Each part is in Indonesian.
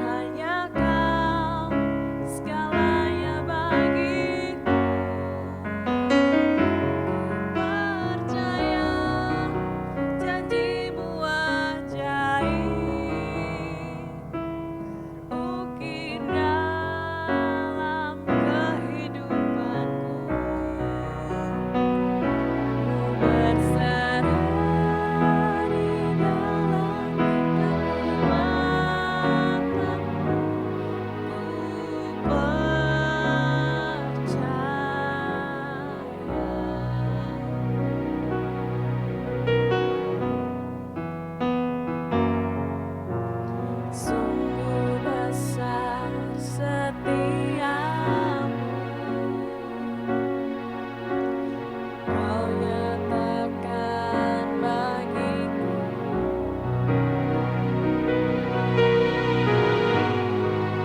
hanya Kau segalanya bagiku. Percaya janji-Mu ajaib, ukir dalam kehidupanku. Berserah di dalam kekuatan-Mu, ku percaya. Sungguh besar setiamu, Kau nyatakan bagiku.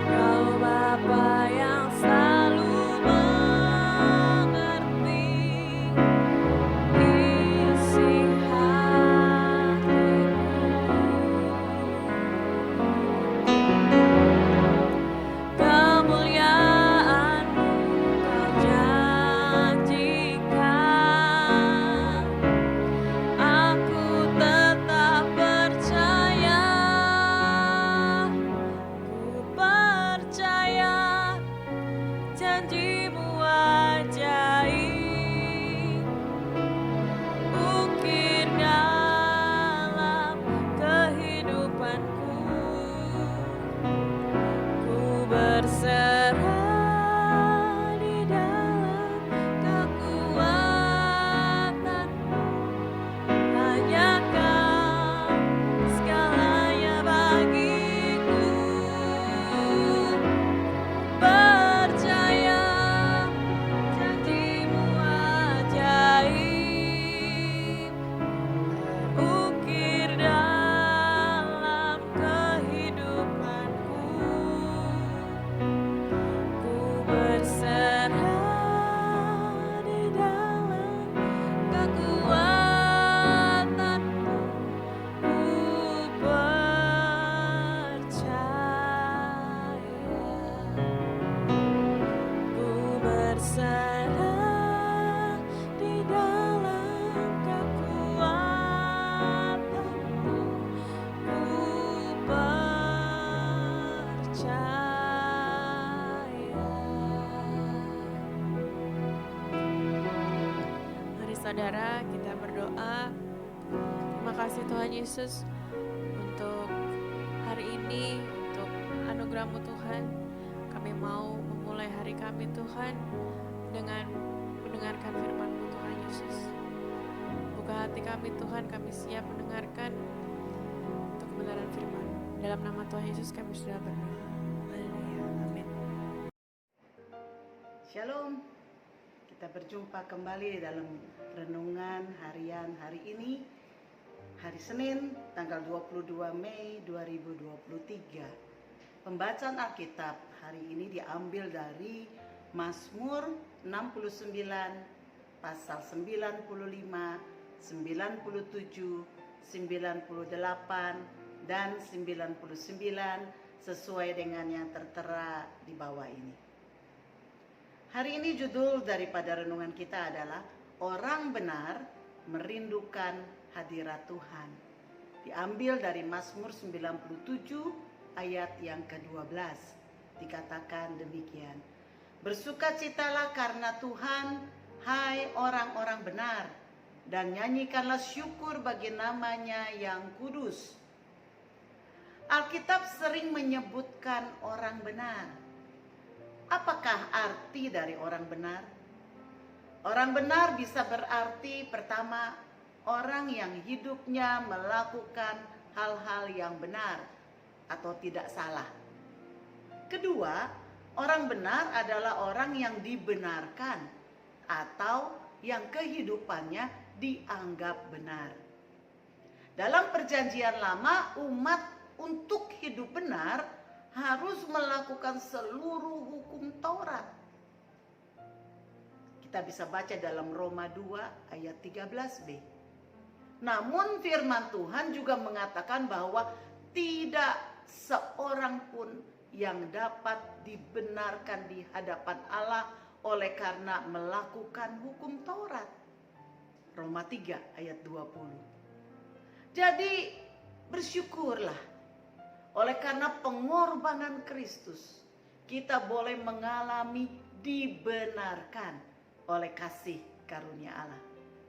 Kau Bapa yang selalu mengerti isi hatiku. Kemuliaan-Mu Kau janjikan, aku tetap percaya. Ku percaya janji-Mu ajaib, ukir dalam kehidupanku. Ku berserah di dalam kekuatan-Mu, hanya Kau segalanya bagiku. Percaya janji-Mu ajaib, ukir dalam kehidupanku. Ku berserah di dalam kekuatan-Mu, ku percaya. Ku berserah di dalam kekuatan-Mu, ku percaya. Mari saudara, kita berdoa. Terima kasih Tuhan Yesus untuk hari ini, untuk anugerah-Mu Tuhan. Kami mau memulai hari kami Tuhan dengan mendengarkan firman-Mu Tuhan Yesus. Buka hati kami Tuhan, kami siap mendengarkan untuk kebenaran firman. Dalam nama Tuhan Yesus kami sudah berdoa. Haleluya. Amin. Shalom, kita berjumpa kembali dalam renungan harian hari ini, hari Senin, tanggal 22 Mei 2023. Pembacaan Alkitab hari ini diambil dari Mazmur 69, pasal 95, 97, 98, dan 99 sesuai dengan yang tertera di bawah ini. Hari ini judul daripada renungan kita adalah Orang Benar Merindukan Hadirat Tuhan. Diambil dari Mazmur 97 ayat yang ke-12. Dikatakan demikian. Bersukacitalah karena Tuhan, hai orang-orang benar, dan nyanyikanlah syukur bagi namanya yang kudus. Alkitab sering menyebutkan orang benar. Apakah arti dari orang benar? Orang benar bisa berarti pertama, orang yang hidupnya melakukan hal-hal yang benar atau tidak salah. Kedua, orang benar adalah orang yang dibenarkan atau yang kehidupannya dianggap benar. Dalam perjanjian lama, umat untuk hidup benar harus melakukan seluruh hukum Taurat. Kita bisa baca dalam Roma 2 ayat 13b. Namun firman Tuhan juga mengatakan bahwa tidak seorang pun yang dapat dibenarkan di hadapan Allah oleh karena melakukan hukum Taurat. Roma 3 ayat 20. Jadi bersyukurlah oleh karena pengorbanan Kristus kita boleh mengalami dibenarkan oleh kasih karunia Allah.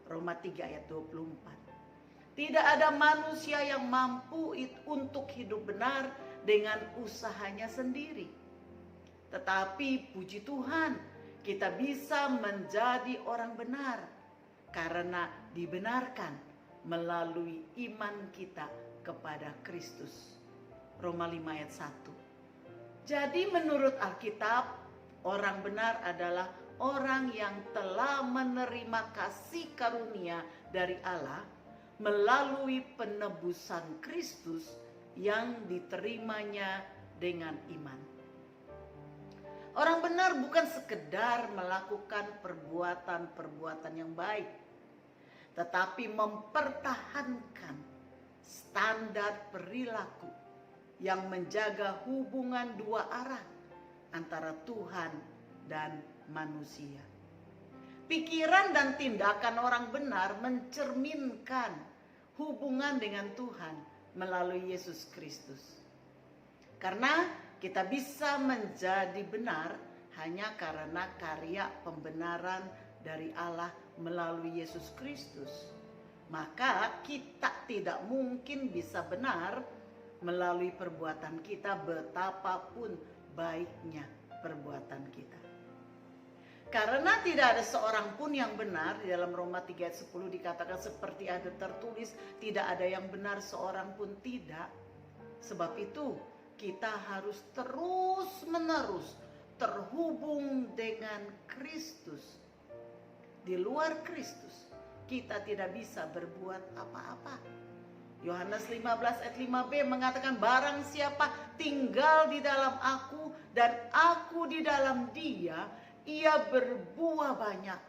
Roma 3 ayat 24. Tidak ada manusia yang mampu untuk hidup benar dengan usahanya sendiri. Tetapi puji Tuhan, kita bisa menjadi orang benar karena dibenarkan melalui iman kita kepada Kristus. Roma 5 ayat 1. Jadi menurut Alkitab, orang benar adalah orang yang telah menerima kasih karunia dari Allah melalui penebusan Kristus yang diterimanya dengan iman. Orang benar bukan sekedar melakukan perbuatan-perbuatan yang baik, tetapi mempertahankan standar perilaku yang menjaga hubungan dua arah antara Tuhan dan manusia. Pikiran dan tindakan orang benar mencerminkan hubungan dengan Tuhan melalui Yesus Kristus. Karena kita bisa menjadi benar hanya karena karya pembenaran dari Allah melalui Yesus Kristus. Maka kita tidak mungkin bisa benar melalui perbuatan kita, betapapun baiknya perbuatan kita. Karena tidak ada seorang pun yang benar, di dalam Roma 3 ayat 10 dikatakan seperti ada tertulis, tidak ada yang benar seorang pun tidak. Sebab itu kita harus terus menerus terhubung dengan Kristus. Di luar Kristus kita tidak bisa berbuat apa-apa. Yohanes 15 ayat 5b mengatakan, barang siapa tinggal di dalam aku dan aku di dalam dia, ia berbuah banyak.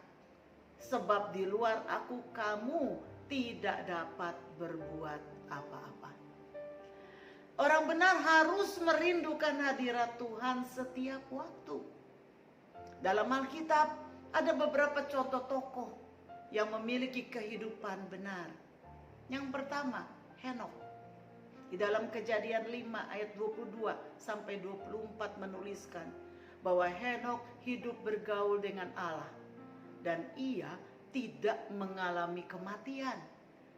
Sebab di luar aku kamu tidak dapat berbuat apa-apa. Orang benar harus merindukan hadirat Tuhan setiap waktu. Dalam Alkitab ada beberapa contoh tokoh yang memiliki kehidupan benar. Yang pertama, Henok. Di dalam Kejadian 5 ayat 22 sampai 24 menuliskan bahwa Henok hidup bergaul dengan Allah dan ia tidak mengalami kematian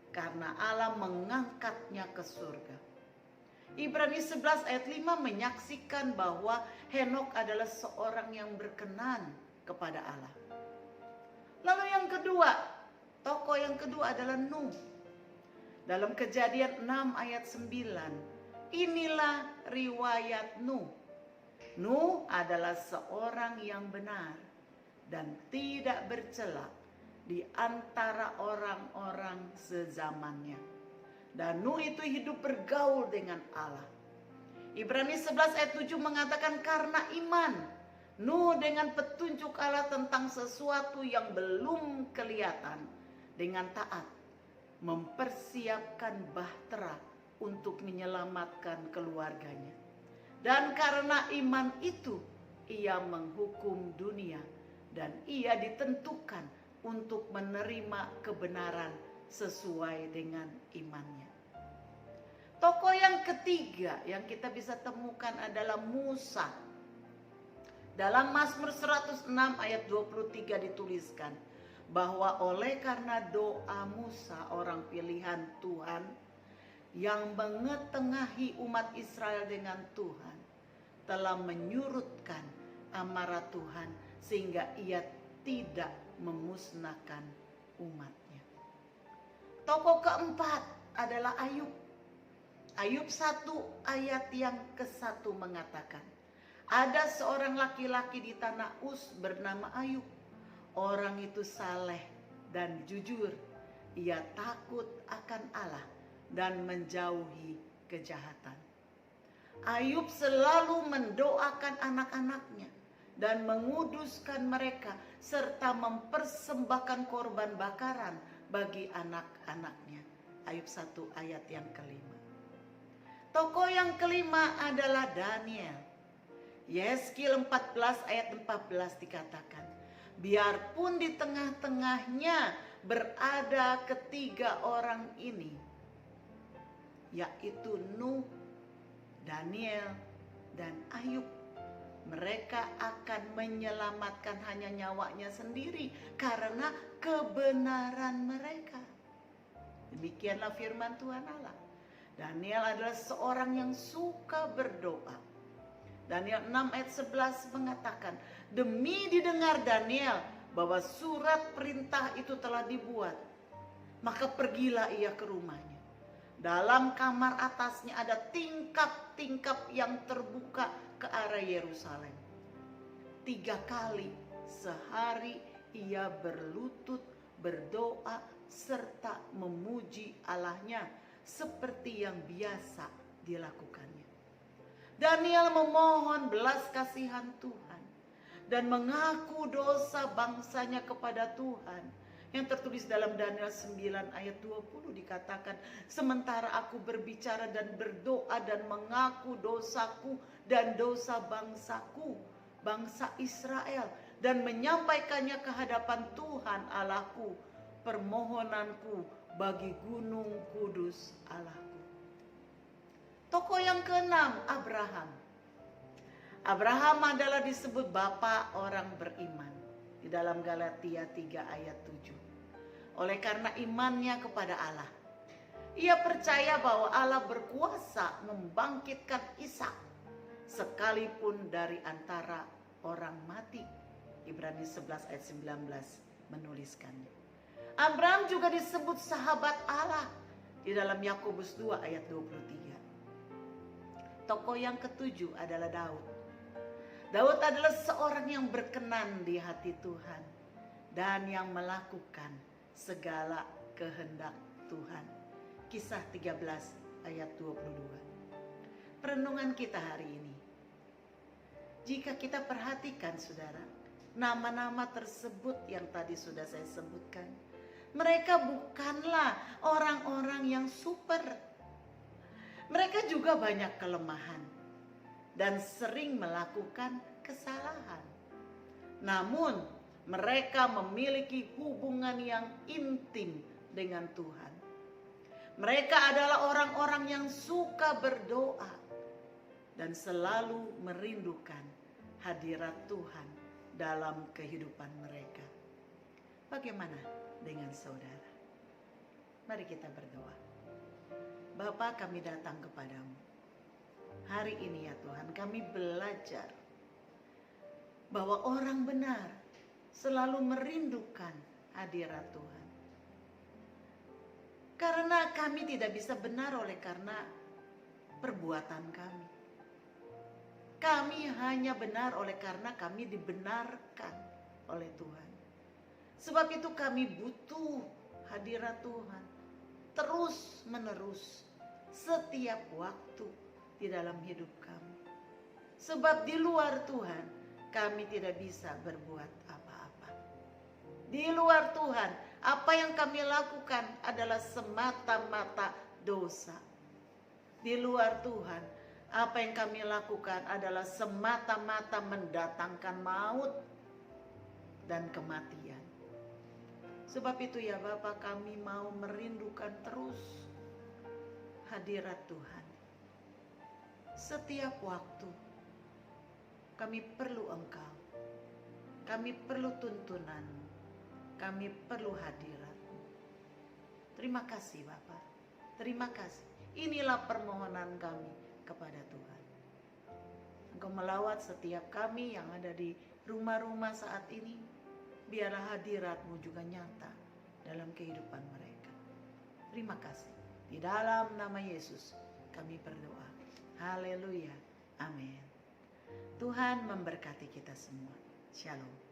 karena Allah mengangkatnya ke surga. Ibrani 11 ayat 5 menyaksikan bahwa Henok adalah seorang yang berkenan kepada Allah. Lalu yang kedua, tokoh yang kedua adalah Nuh. Dalam Kejadian 6 ayat 9, inilah riwayat Nuh. Nuh adalah seorang yang benar dan tidak bercela di antara orang-orang sezamannya. Dan Nuh itu hidup bergaul dengan Allah. Ibrani 11 ayat 7 mengatakan karena iman, Nuh dengan petunjuk Allah tentang sesuatu yang belum kelihatan, dengan taat mempersiapkan bahtera untuk menyelamatkan keluarganya. Dan karena iman itu, ia menghukum dunia dan ia ditentukan untuk menerima kebenaran sesuai dengan imannya. Tokoh yang ketiga yang kita bisa temukan adalah Musa. Dalam Mazmur 106 ayat 23 dituliskan bahwa oleh karena doa Musa, orang pilihan Tuhan, yang mengetengahi umat Israel dengan Tuhan, telah menyurutkan amarah Tuhan sehingga ia tidak memusnahkan umatnya. Tokoh keempat adalah Ayub. Ayub 1 ayat yang ke-1 mengatakan, ada seorang laki-laki di tanah Uz bernama Ayub. Orang itu saleh dan jujur. Ia takut akan Allah dan menjauhi kejahatan. Ayub selalu mendoakan anak-anaknya dan menguduskan mereka serta mempersembahkan korban bakaran bagi anak-anaknya. Ayub 1 ayat yang kelima. Tokoh yang kelima adalah Daniel. Yeskil 14 ayat 14 dikatakan, biarpun di tengah-tengahnya berada ketiga orang ini, yaitu Nuh, Daniel, dan Ayub, mereka akan menyelamatkan hanya nyawanya sendiri karena kebenaran mereka. Demikianlah firman Tuhan Allah. Daniel adalah seorang yang suka berdoa. Daniel 6 ayat 11 mengatakan, demi didengar Daniel bahwa surat perintah itu telah dibuat, maka pergilah ia ke rumahnya. Dalam kamar atasnya ada tingkap-tingkap yang terbuka ke arah Yerusalem. 3 kali sehari ia berlutut, berdoa, serta memuji Allahnya seperti yang biasa dilakukannya. Daniel memohon belas kasihan Tuhan dan mengaku dosa bangsanya kepada Tuhan. Yang tertulis dalam Daniel 9 ayat 20 dikatakan, sementara aku berbicara dan berdoa dan mengaku dosaku dan dosa bangsaku, bangsa Israel, dan menyampaikannya ke hadapan Tuhan Allahku, permohonanku bagi gunung kudus Allahku. Tokoh yang keenam, Abraham. Abraham adalah disebut bapa orang beriman di dalam Galatia 3 ayat 7. Oleh karena imannya kepada Allah, ia percaya bahwa Allah berkuasa membangkitkan Ishak sekalipun dari antara orang mati. Ibrani 11 ayat 19 menuliskannya. Abraham juga disebut sahabat Allah di dalam Yakobus 2 ayat 23. Tokoh yang ketujuh adalah Daud. Daud adalah seorang yang berkenan di hati Tuhan dan yang melakukan segala kehendak Tuhan. Kisah 13 ayat 22. Perenungan kita hari ini. Jika kita perhatikan saudara, nama-nama tersebut yang tadi sudah saya sebutkan, mereka bukanlah orang-orang yang super. Mereka juga banyak kelemahan dan sering melakukan kesalahan. Namun mereka memiliki hubungan yang intim dengan Tuhan. Mereka adalah orang-orang yang suka berdoa dan selalu merindukan hadirat Tuhan dalam kehidupan mereka. Bagaimana dengan saudara? Mari kita berdoa. Bapa, kami datang kepadamu. Hari ini ya Tuhan, kami belajar bahwa orang benar selalu merindukan hadirat Tuhan. Karena kami tidak bisa benar oleh karena perbuatan kami. Kami hanya benar oleh karena kami dibenarkan oleh Tuhan. Sebab itu kami butuh hadirat Tuhan terus menerus setiap waktu di dalam hidup kami. Sebab di luar Tuhan kami tidak bisa berbuat apa-apa. Di luar Tuhan, apa yang kami lakukan adalah semata-mata dosa. Di luar Tuhan, apa yang kami lakukan adalah semata-mata mendatangkan maut dan kematian. Sebab itu ya Bapa, kami mau merindukan terus hadirat Tuhan. Setiap waktu kami perlu Engkau. Kami perlu tuntunan-Mu. Kami perlu hadirat-Mu. Terima kasih Bapa. Terima kasih. Inilah permohonan kami kepada Tuhan. Engkau melawat setiap kami yang ada di rumah-rumah saat ini. Biarlah hadirat-Mu juga nyata dalam kehidupan mereka. Terima kasih. Di dalam nama Yesus kami berdoa. Haleluya. Amin. Tuhan memberkati kita semua. Shalom.